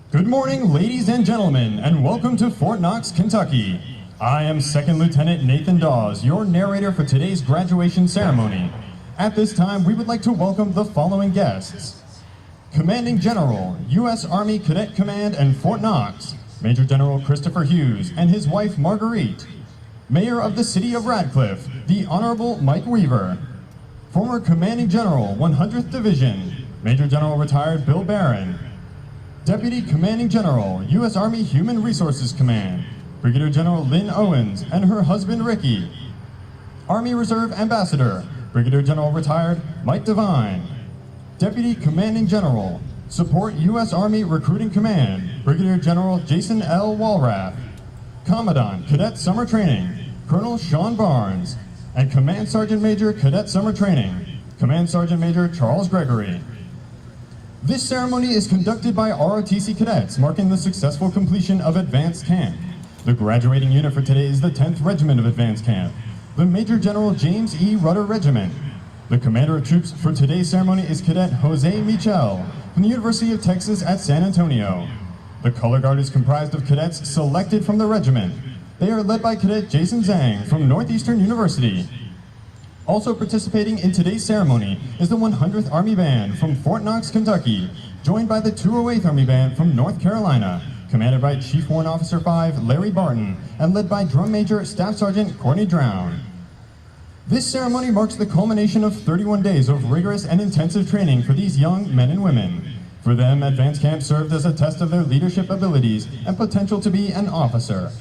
Good morning, ladies and gentlemen, and welcome to Fort Knox, Kentucky. I am Second Lieutenant Nathan Dawes, your narrator for today's graduation ceremony. At this time, we would like to welcome the following guests. Commanding General, U.S. Army Cadet Command and Fort Knox, Major General Christopher Hughes and his wife Marguerite. Mayor of the City of Radcliffe, the Honorable Mike Weaver. Former Commanding General, 100th Division, Major General Retired Bill Barron. Deputy Commanding General, U.S. Army Human Resources Command, Brigadier General Lynn Owens and her husband Ricky. Army Reserve Ambassador, Brigadier General Retired Mike Devine. Deputy Commanding General, Support U.S. Army Recruiting Command, Brigadier General Jason L. Walrath. Commandant, Cadet Summer Training, Colonel Sean Barnes. And Command Sergeant Major, Cadet Summer Training, Command Sergeant Major Charles Gregory. This ceremony is conducted by ROTC cadets, marking the successful completion of Advanced Camp. The graduating unit for today is the 10th Regiment of Advanced Camp, the Major General James E. Rutter Regiment. The commander of troops for today's ceremony is Cadet Jose Michel from the University of Texas at San Antonio. The color guard is comprised of cadets selected from the regiment. They are led by Cadet Jason Zhang from Northeastern University. Also participating in today's ceremony is the 100th Army Band from Fort Knox, Kentucky, joined by the 208th Army Band from North Carolina, commanded by Chief Warrant Officer 5 Larry Barton, and led by Drum Major Staff Sergeant Courtney Drown. This ceremony marks the culmination of 31 days of rigorous and intensive training for these young men and women. For them, Advanced Camp served as a test of their leadership abilities and potential to be an officer.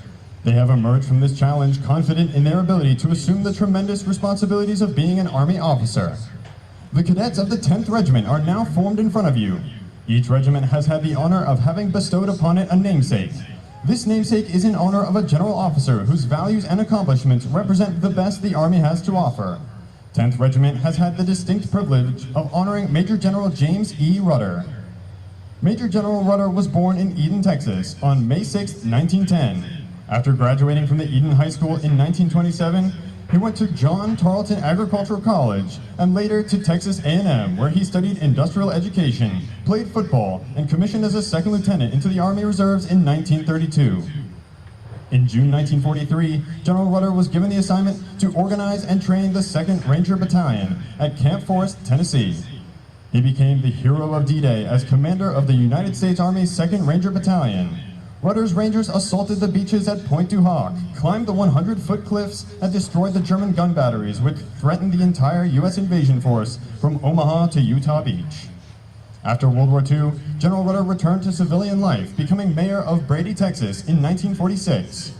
They have emerged from this challenge confident in their ability to assume the tremendous responsibilities of being an Army officer. The cadets of the 10th Regiment are now formed in front of you. Each regiment has had the honor of having bestowed upon it a namesake. This namesake is in honor of a general officer whose values and accomplishments represent the best the Army has to offer. 10th Regiment has had the distinct privilege of honoring Major General James E. Rutter. Major General Rutter was born in Eden, Texas on May 6, 1910. After graduating from the Eden High School in 1927, he went to John Tarleton Agricultural College and later to Texas A&M, where he studied industrial education, played football, and commissioned as a second lieutenant into the Army Reserves in 1932. In June 1943, General Rutter was given the assignment to organize and train the 2nd Ranger Battalion at Camp Forest, Tennessee. He became the hero of D-Day as commander of the United States Army's 2nd Ranger Battalion. Rutter's Rangers assaulted the beaches at Point du Hoc, climbed the 100-foot cliffs, and destroyed the German gun batteries, which threatened the entire U.S. invasion force from Omaha to Utah Beach. After World War II, General Rutter returned to civilian life, becoming mayor of Brady, Texas in 1946.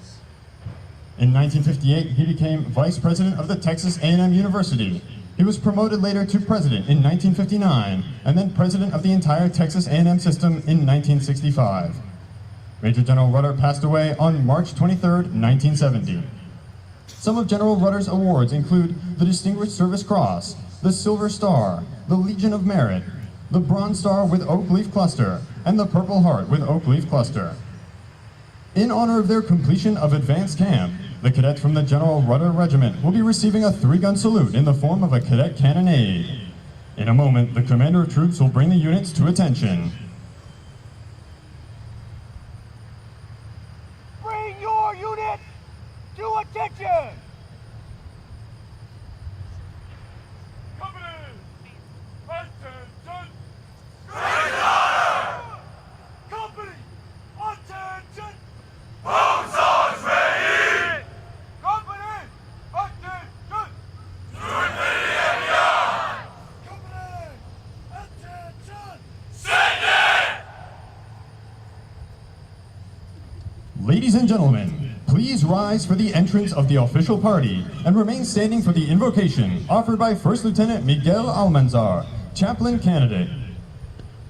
In 1958, he became vice president of the Texas A&M University. He was promoted later to president in 1959, and then president of the entire Texas A&M system in 1965. Major General Rutter passed away on March 23, 1970. Some of General Rutter's awards include the Distinguished Service Cross, the Silver Star, the Legion of Merit, the Bronze Star with Oak Leaf Cluster, and the Purple Heart with Oak Leaf Cluster. In honor of their completion of Advanced Camp, the cadets from the General Rutter Regiment will be receiving a 3-gun salute in the form of a cadet cannonade. In a moment, the commander of troops will bring the units to attention. To attention! Come in! Attention! Great honor! Company! Attention! Bonesaws ready! Company! Attention! Infinity and beyond! Company! Attention! Send it! Ladies and gentlemen, please rise for the entrance of the official party and remain standing for the invocation offered by First Lieutenant Miguel Almanzar, chaplain candidate.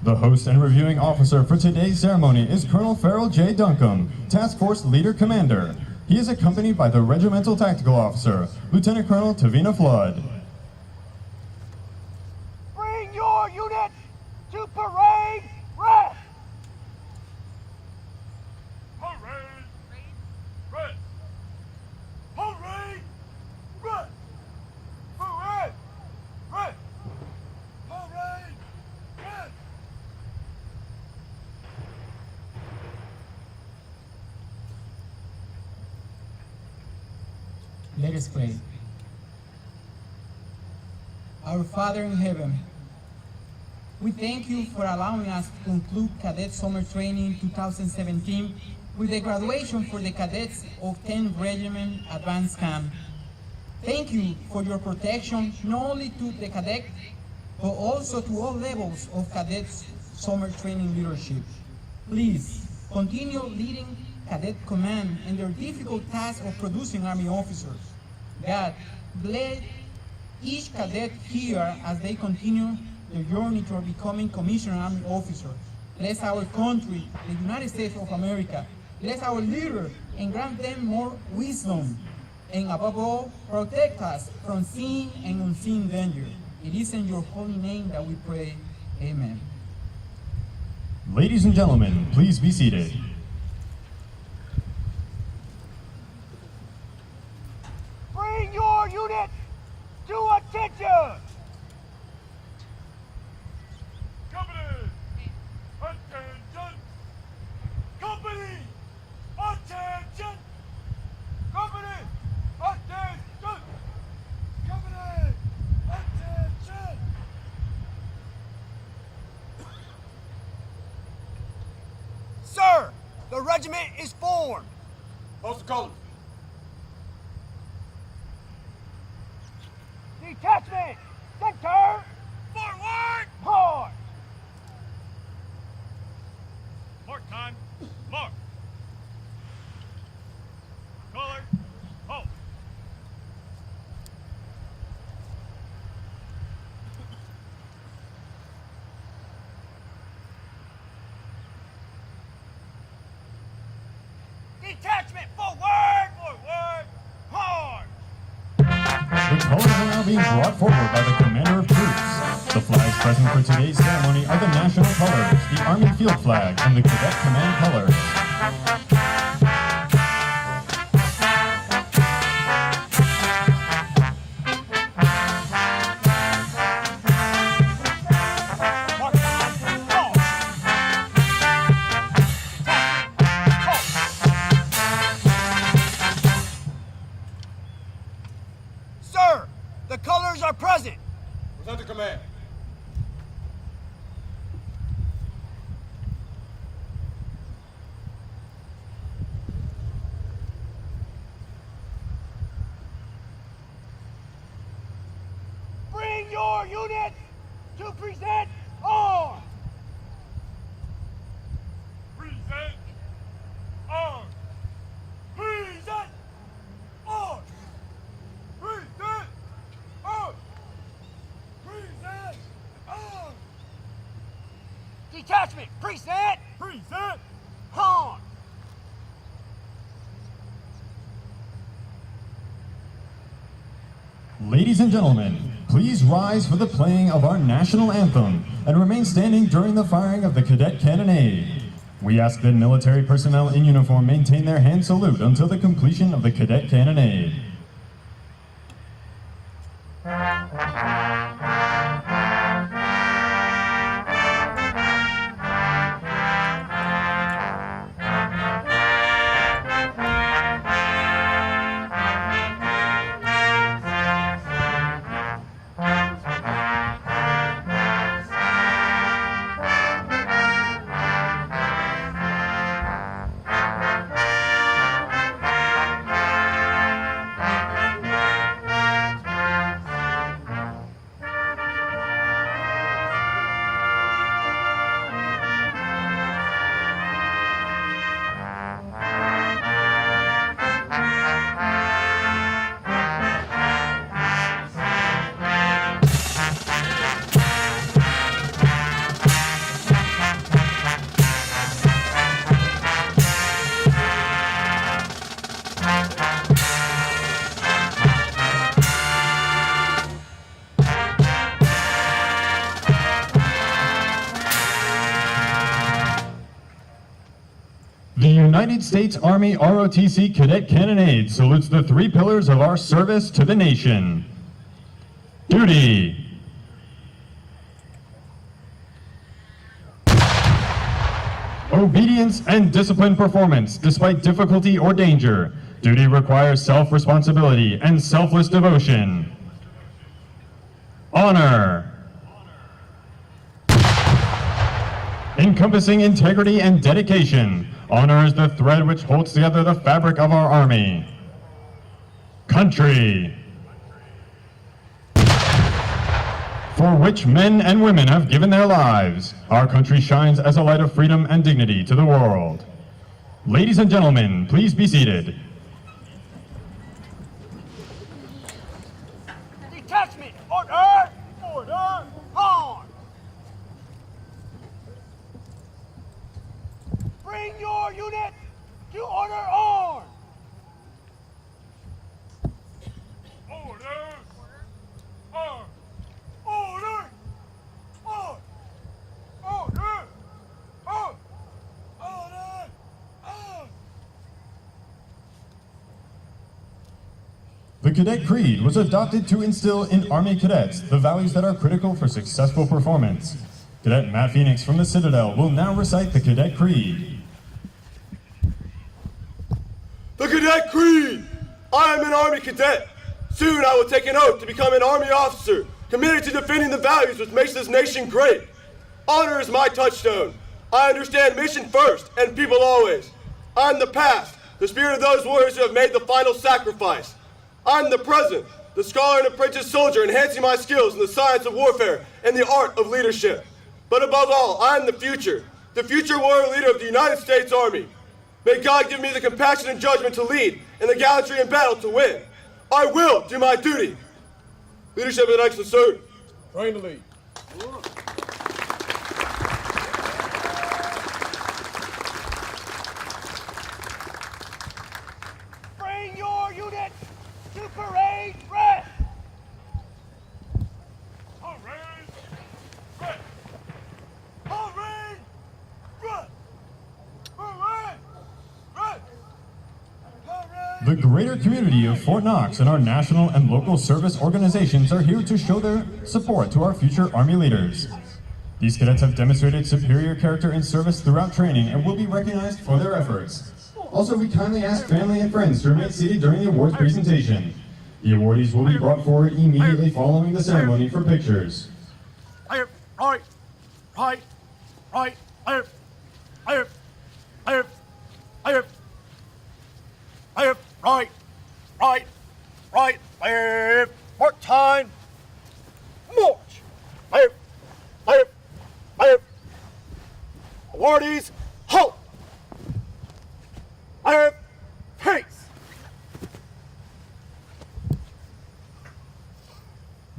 The host and reviewing officer for today's ceremony is Colonel Farrell J. Duncombe, Task Force Leader Commander. He is accompanied by the Regimental Tactical Officer, Lieutenant Colonel Tavina Flood. Bring your units to parade rest! Parade! Rest! Parade! Rest! Parade! Rest! Parade! Rest! Let us pray. Our Father in heaven, we thank you for allowing us to conclude Cadet Summer Training 2017 with the graduation for the cadets of 10th Regiment Advanced Camp. Thank you for your protection not only to the cadet, but also to all levels of cadets summer training leadership. Please continue leading Cadet Command in their difficult task of producing Army officers. God, bless each cadet here as they continue their journey toward becoming commissioned Army officers. Bless our country, the United States of America. Bless our leaders and grant them more wisdom. And above all, protect us from seen and unseen danger. It is in your holy name that we pray. Amen. Ladies and gentlemen, please be seated. Bring your unit to attention! Company, attention! Company, attention! Company, attention! Company, attention! Sir, the regiment is formed. Post the colors. Detachment, center, Forward! hard. Mark time. Mark. Color. Halt. Detachment, forward, forward, hard. The colors are now being brought forward by the commander of troops. The flags present for today's ceremony are the national colors, the Army Field Flag, and the Cadet Command colors. Mark time, halt. Sir, the colors are present. Present the command. Bring your unit to present arms. Present arms. Present arms. Present arms. Present arms. Detachment, present Present. arms. Ladies and gentlemen, please rise for the playing of our national anthem and remain standing during the firing of the cadet cannonade. We ask that military personnel in uniform maintain their hand salute until the completion of the cadet cannonade. The United States Army ROTC Cadet Cannonade salutes the three pillars of our service to the nation. Duty. Obedience and disciplined performance despite difficulty or danger. Duty requires self-responsibility and selfless devotion. Honor. Encompassing integrity and dedication, honor is the thread which holds together the fabric of our Army. Country. For which men and women have given their lives, our country shines as a light of freedom and dignity to the world. Ladies and gentlemen, please be seated. Detachment, order! Order! On! Bring your unit to order arms! Order! Arm! Order! Arm! Order! Arm! Order! Arm! The Cadet Creed was adopted to instill in Army cadets the values that are critical for successful performance. Cadet Matt Phoenix from the Citadel will now recite the Cadet Creed. The Cadet Creed! I am an Army cadet. Soon I will take an oath to become an Army officer, committed to defending the values which makes this nation great. Honor is my touchstone. I understand mission first and people always. I am the past, the spirit of those warriors who have made the final sacrifice. I am the present, the scholar and apprentice soldier enhancing my skills in the science of warfare and the art of leadership. But above all, I am the future warrior leader of the United States Army. May God give me the compassion and judgment to lead, and the gallantry in battle to win. I will do my duty. Leadership and excellence, sir. Train to lead. Bring your unit to parade rest! Parade! Rest! Parade! Rest! Parade! Rest! Parade! The greater community of Fort Knox and our national and local service organizations are here to show their support to our future Army leaders. These cadets have demonstrated superior character and service throughout training and will be recognized for their efforts. Also, we kindly ask family and friends to remain seated during the awards presentation. The awardees will be brought forward immediately following the ceremony for pictures. Right, right, right, right, right, right, right, right, right, right, right, right, mark time, march, right, right, right, awardees, halt, right, pace.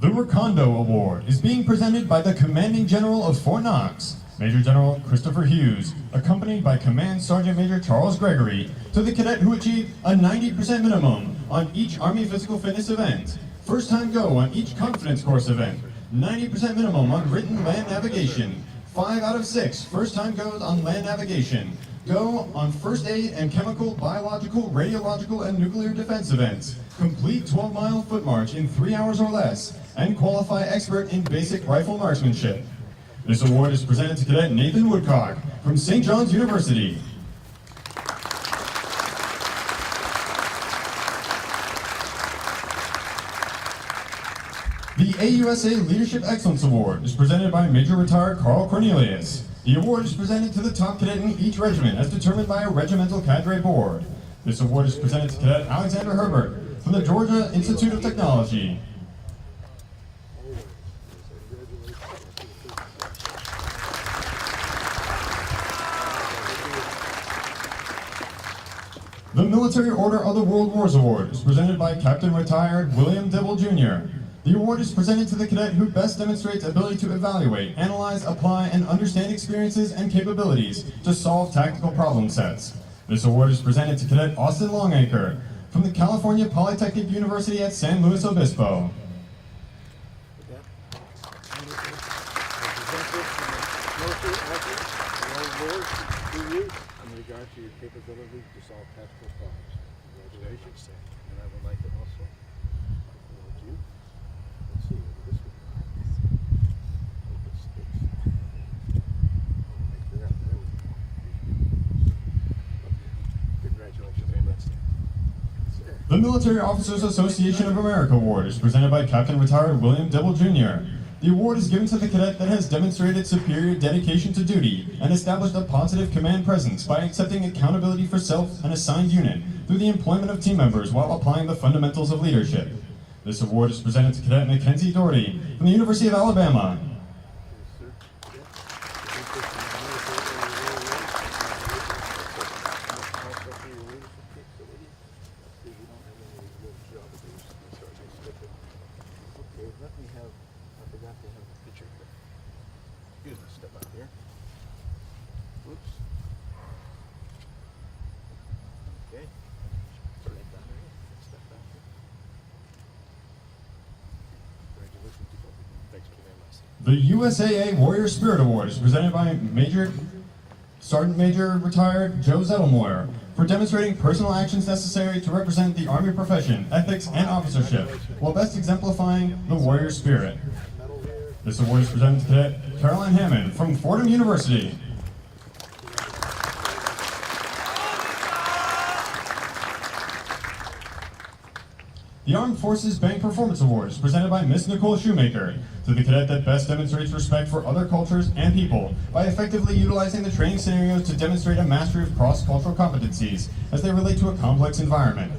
The Recondo Award is being presented by the Commanding General of Fort Knox, Major General Christopher Hughes, accompanied by Command Sergeant Major Charles Gregory, to the cadet who achieved a 90% minimum on each Army physical fitness event, first time go on each confidence course event, 90% minimum on written land navigation, 5 out of 6 first time goes on land navigation, go on first aid and chemical, biological, radiological, and nuclear defense events, complete 12-mile foot march in 3 hours or less, and qualify expert in basic rifle marksmanship. This award is presented to Cadet Nathan Woodcock from St. John's University. The AUSA Leadership Excellence Award is presented by Major Retired Carl Cornelius. The award is presented to the top cadet in each regiment as determined by a regimental cadre board. This award is presented to Cadet Alexander Herbert from the Georgia Institute of Technology. The Military Order of the World Wars Award is presented by Captain Retired William Dibble Jr. The award is presented to the cadet who best demonstrates ability to evaluate, analyze, apply, and understand experiences and capabilities to solve tactical problem sets. This award is presented to Cadet Austin Longacre from the California Polytechnic University at San Luis Obispo. In regard to your capability to solve tactical problems. Congratulations. And I would like to also award you. Let's see, this one. Hope it sticks. Right there we go. Congratulations. Okay, let's stand. The Military Officers Association of America Award is presented by Captain Retired William Dibble Jr. The award is given to the cadet that has demonstrated superior dedication to duty and established a positive command presence by accepting accountability for self and assigned unit through the employment of team members while applying the fundamentals of leadership. This award is presented to Cadet Mackenzie Doherty from the University of Alabama. Step out here. Whoops. Okay. Step down here. Step back here. Congratulations to both of you. Thanks for the very much. The USAA Warrior Spirit Award is presented by Sergeant Major Retired Joe Zettlemoyer for demonstrating personal actions necessary to represent the Army profession, ethics, and officership, while best exemplifying the warrior spirit. This award is presented to Cadet Caroline Hammond from Fordham University. The Armed Forces Bank Performance Award is presented by Miss Nicole Shoemaker to the cadet that best demonstrates respect for other cultures and people by effectively utilizing the training scenarios to demonstrate a mastery of cross-cultural competencies as they relate to a complex environment.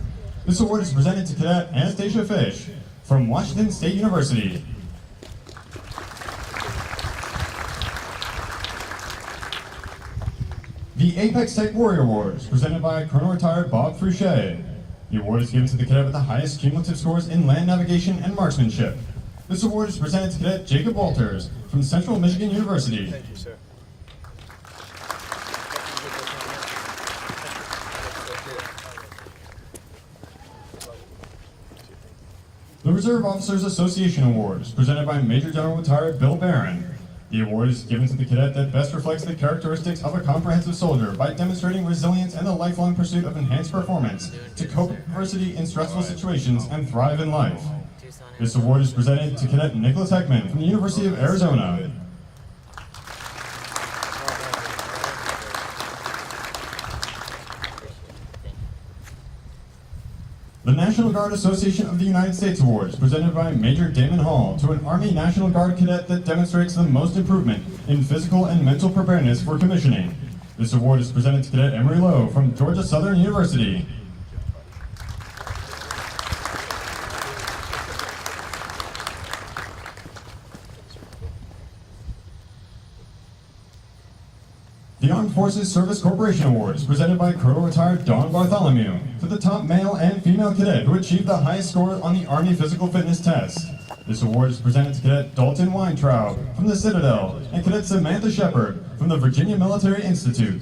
This award is presented to Cadet Anastasia Fish from Washington State University. The Apex Type Warrior Award is presented by Colonel Retired Bob Fruchet. The award is given to the cadet with the highest cumulative scores in land navigation and marksmanship. This award is presented to Cadet Jacob Walters from Central Michigan University. Thank you, sir. The Reserve Officers Association Award is presented by Major General Retired Bill Barron. The award is given to the cadet that best reflects the characteristics of a comprehensive soldier by demonstrating resilience and the lifelong pursuit of enhanced performance to cope with adversity in stressful situations and thrive in life. This award is presented to Cadet Nicholas Heckman from the University of Arizona. The National Guard Association of the United States Award is presented by Major Damon Hall to an Army National Guard cadet that demonstrates the most improvement in physical and mental preparedness for commissioning. This award is presented to Cadet Emery Lowe from Georgia Southern University. The Armed Forces Service Corporation Award is presented by Colonel Retired Don Bartholomew to the top male and female cadet who achieved the highest score on the Army Physical Fitness Test. This award is presented to Cadet Dalton Weintraub from the Citadel and Cadet Samantha Shepard from the Virginia Military Institute.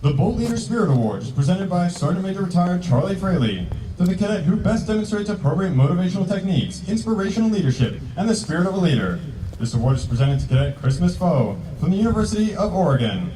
The Bold Leader Spirit Award is presented by Sergeant Major Retired Charlie Fraley to the cadet who best demonstrates appropriate motivational techniques, inspirational leadership, and the spirit of a leader. This award is presented to Cadet Christmas Foe from the University of Oregon.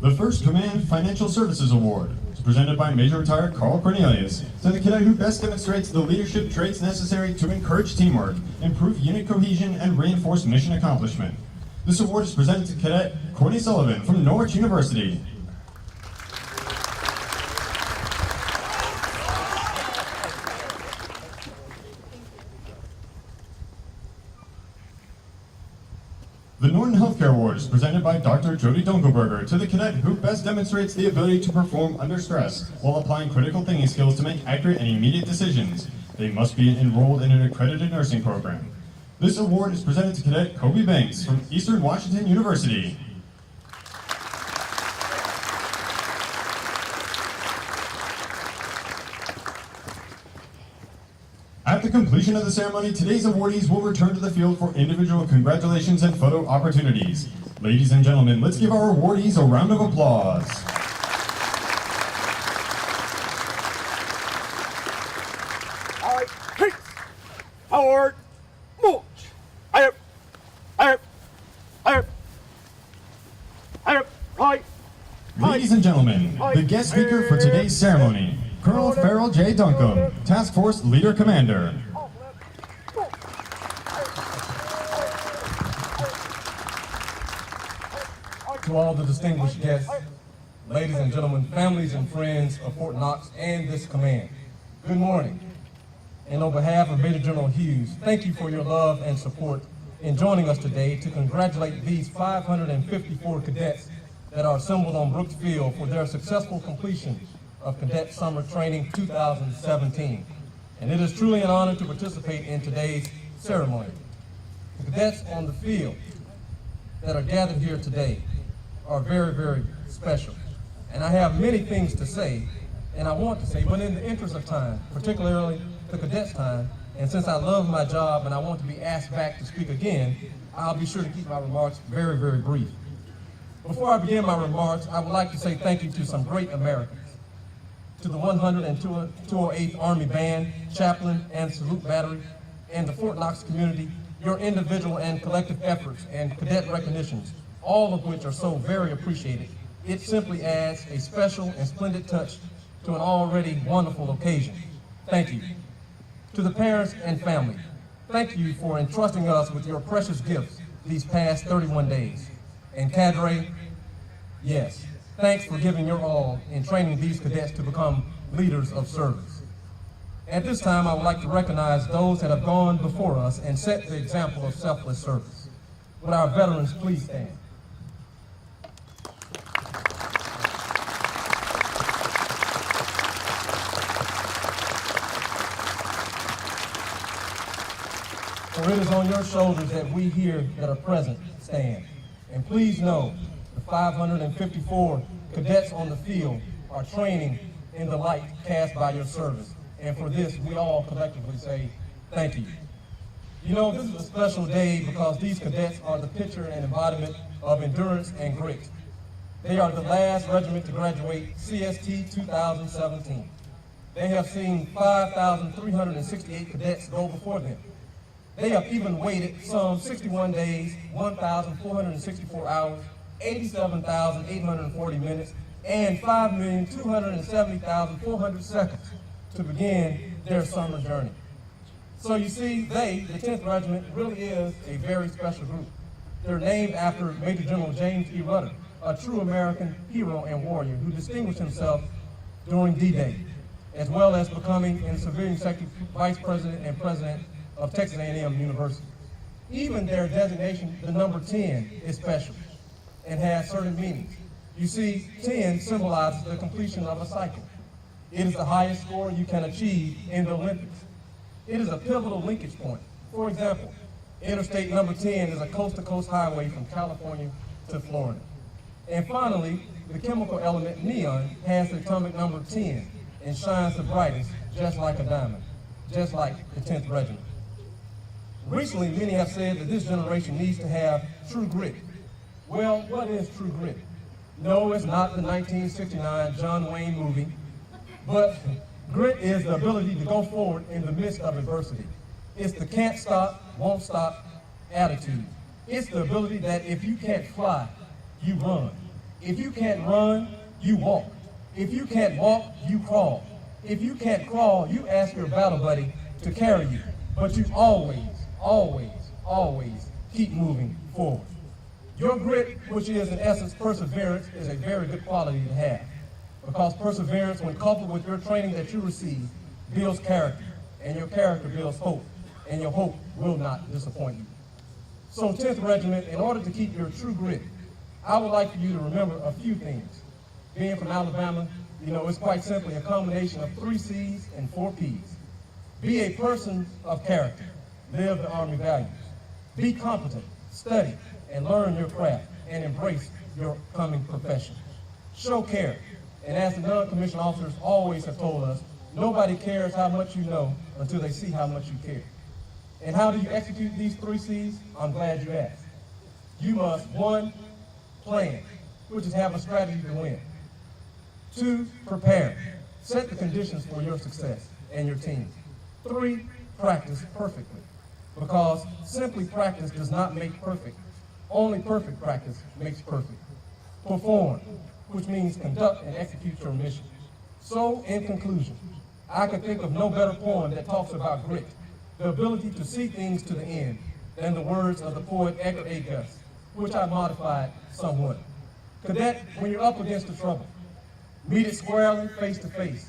The First Command Financial Services Award is presented by Major Retired Carl Cornelius to the cadet who best demonstrates the leadership traits necessary to encourage teamwork, improve unit cohesion, and reinforce mission accomplishment. This award is presented to Cadet Courtney Sullivan from Norwich University. The Norton Healthcare Award is presented by Dr. Jody Dunkelberger to the cadet who best demonstrates the ability to perform under stress while applying critical thinking skills to make accurate and immediate decisions. They must be enrolled in an accredited nursing program. This award is presented to Cadet Kobe Banks from Eastern Washington University. At the completion of the ceremony, today's awardees will return to the field for individual congratulations and photo opportunities. Ladies and gentlemen, let's give our awardees a round of applause. All right, peace, forward, march. I have Ladies and gentlemen, the guest speaker for today's ceremony, Colonel Farrell J. Duncombe, Task Force Leader Commander. To all the distinguished guests, ladies and gentlemen, families and friends of Fort Knox and this command, good morning. And on behalf of Major General Hughes, thank you for your love and support in joining us today to congratulate these 554 cadets that are assembled on Brooks Field for their successful completion of Cadet Summer Training 2017. And it is truly an honor to participate in today's ceremony. The cadets on the field that are gathered here today are very, very special. And I have many things to say, and I want to say, but in the interest of time, particularly the cadets' time, and since I love my job and I want to be asked back to speak again, I'll be sure to keep my remarks very, very brief. Before I begin my remarks, I would like to say thank you to some great Americans, to the 102nd Army Band, Chaplain, and Salute Battery, and the Fort Knox community, your individual and collective efforts and cadet recognitions, all of which are so very appreciated. It simply adds a special and splendid touch to an already wonderful occasion. Thank you. To the parents and family, thank you for entrusting us with your precious gifts these past 31 days. And cadre, yes, thanks for giving your all in training these cadets to become leaders of service. At this time, I would like to recognize those that have gone before us and set the example of selfless service. Would our veterans please stand? For it is on your shoulders that we here that are present stand. And please know, the 554 cadets on the field are training in the light cast by your service. And for this, we all collectively say, thank you. You know, this is a special day because these cadets are the picture and embodiment of endurance and grit. They are the last regiment to graduate CST 2017. They have seen 5,368 cadets go before them. They have even waited some 61 days, 1,464 hours, 87,840 minutes, and 5,270,400 seconds to begin their summer journey. So you see, they, the 10th Regiment, really is a very special group. They're named after Major General James E. Rutter, a true American hero and warrior who distinguished himself during D-Day, as well as becoming in civilian sector Vice President and President of Texas A&M University. Even their designation, the number 10, is special and has certain meanings. You see, 10 symbolizes the completion of a cycle. It is the highest score you can achieve in the Olympics. It is a pivotal linkage point. For example, Interstate number 10 is a coast-to-coast highway from California to Florida. And finally, the chemical element neon has the atomic number 10 and shines the brightest just like a diamond, just like the 10th Regiment. Recently, many have said that this generation needs to have true grit. Well, what is true grit? No, it's not the 1969 John Wayne movie, but grit is the ability to go forward in the midst of adversity. It's the can't stop, won't stop attitude. It's the ability that if you can't fly, you run. If you can't run, you walk. If you can't walk, you crawl. If you can't crawl, you ask your battle buddy to carry you. But you always, always, always keep moving forward. Your grit, which is in essence perseverance, is a very good quality to have. Because perseverance, when coupled with your training that you receive, builds character. And your character builds hope. And your hope will not disappoint you. So 10th Regiment, in order to keep your true grit, I would like for you to remember a few things. Being from Alabama, you know, it's quite simply a combination of 3 C's and 4 P's. Be a person of character. Live the Army values. Be competent, study, and learn your craft, and embrace your coming profession. Show care, and as the non-commissioned officers always have told us, nobody cares how much you know until they see how much you care. And how do you execute these 3 C's? I'm glad you asked. You must, 1, plan, which is have a strategy to win. 2, prepare. Set the conditions for your success and your team. 3, practice perfectly. Because simply practice does not make perfect. Only perfect practice makes perfect. Perform, which means conduct and execute your mission. So, in conclusion, I could think of no better poem that talks about grit, the ability to see things to the end, than the words of the poet Edgar A. Guest, which I modified somewhat. Cadet, when you're up against the trouble, meet it squarely, face to face.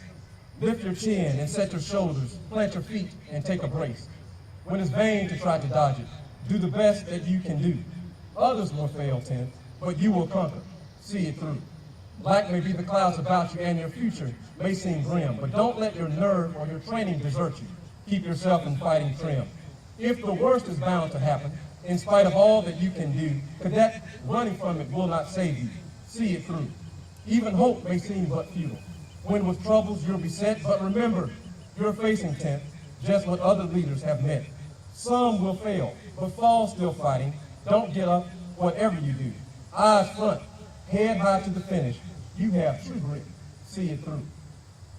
Lift your chin and set your shoulders, plant your feet and take a brace. When it's vain to try to dodge it, do the best that you can do. Others will fail, 10th, but you will conquer. See it through. Black may be the clouds about you and your future may seem grim, but don't let your nerve or your training desert you. Keep yourself in fighting trim. If the worst is bound to happen, in spite of all that you can do, cadet, running from it will not save you. See it through. Even hope may seem but futile. When with troubles you're beset, but remember, you're facing 10th, just what other leaders have met. Some will fail, but fall still fighting. Don't get up, whatever you do. Eyes front, head high to the finish. You have true grit. See it through.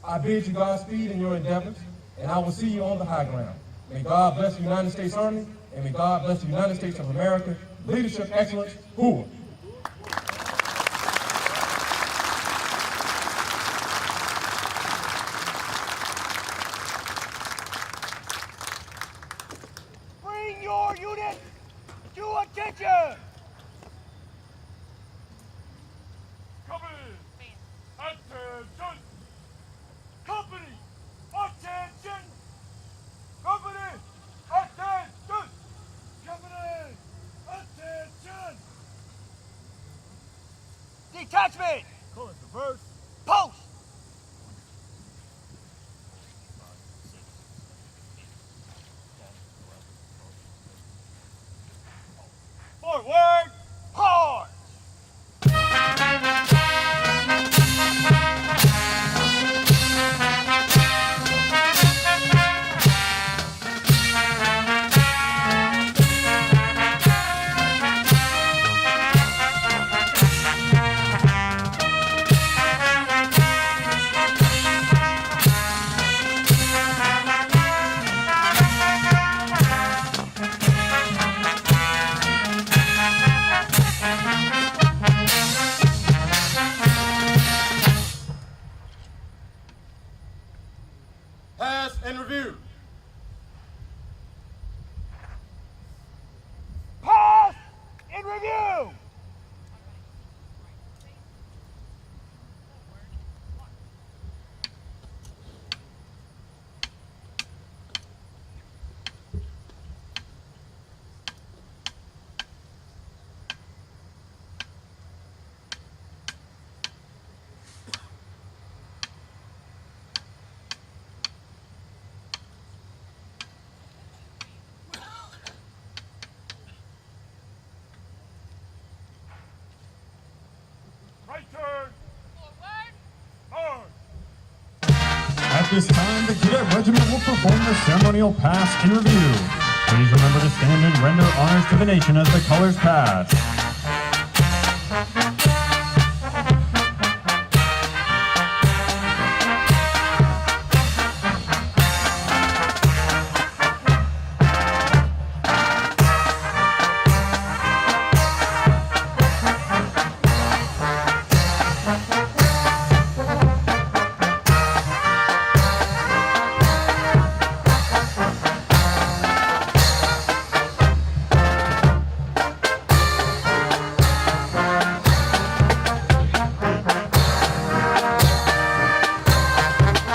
I bid you Godspeed in your endeavors, and I will see you on the high ground. May God bless the United States Army, and may God bless the United States of America. Leadership excellence, who? Bring your unit to attention! Company, attention! Company, attention! Company, attention! Company, attention! Detachment! Colors reverse. Post! Forward! Hard! Pass and review. Pass in review! Right turn. Forward. At this time, the Cadet Regiment will perform the ceremonial pass in review. Please remember to stand and render honors to the nation as the colors pass.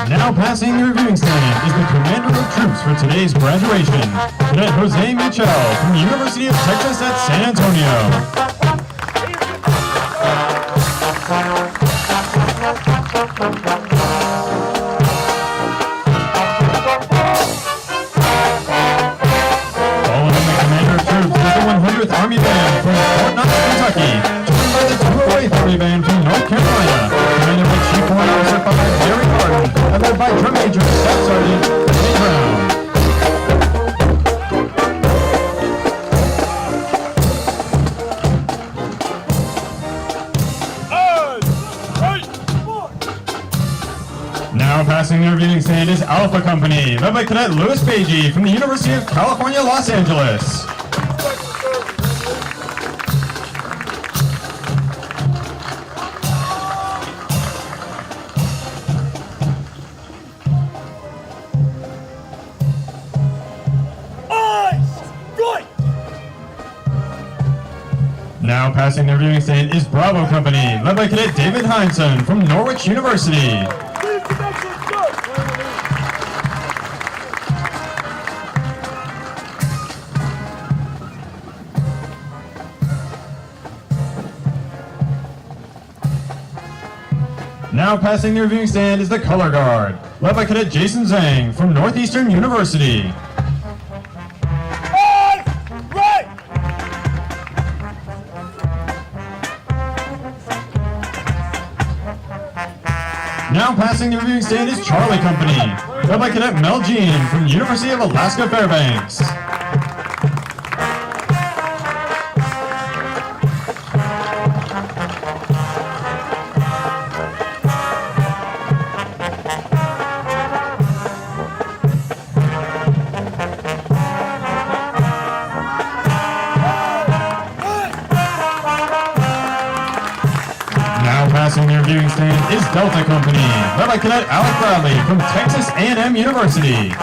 Now passing the reviewing stand is the Commander of Troops for today's graduation, Cadet Jose Michel from the University of Texas at San Antonio. Following the Commander of Troops is the 100th Army Band from Fort Knox, Kentucky, joined by the 208th Army Band from North Carolina, commanded by Chief Warrant Officer Father Jerry Martin, and led by Drum Major Staff Sergeant Jay Brown. Now passing the reviewing stand is Alpha Company, led by Cadet Louis Pagey from the University of California, Los Angeles. Now passing their viewing stand is Bravo Company, led by Cadet David Heinsohn from Norwich University. Now passing their viewing stand is the Color Guard, led by Cadet Jason Zhang from Northeastern University. Now passing their viewing stand is Charlie Company, led by Cadet Mel Jean from University of Alaska Fairbanks. Passing their viewing stand is Delta Company, led by Cadet Alec Bradley from Texas A&M University.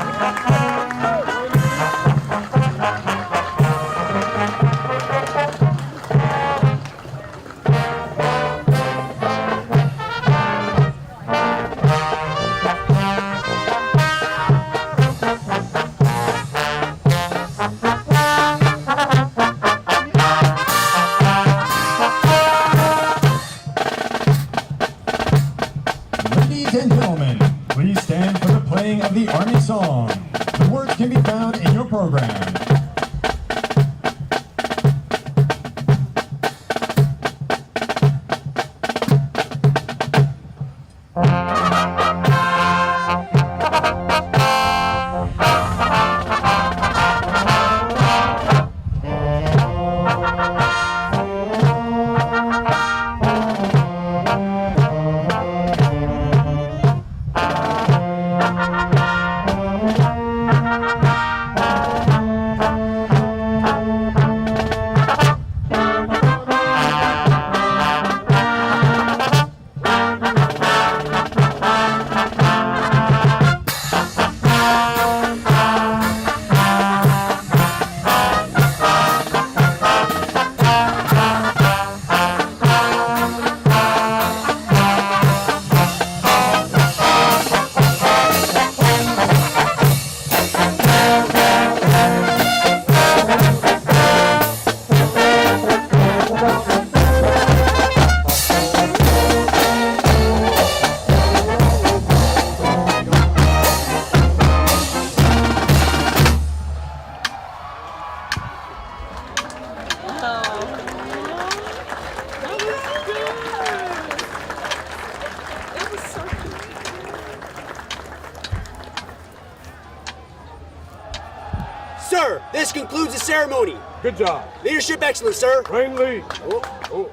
Ladies and gentlemen, please stand for the playing of the Army song. The words can be found in your program. Sir, this concludes the ceremony. Good job. Leadership excellence, sir. Rain lead. Oh.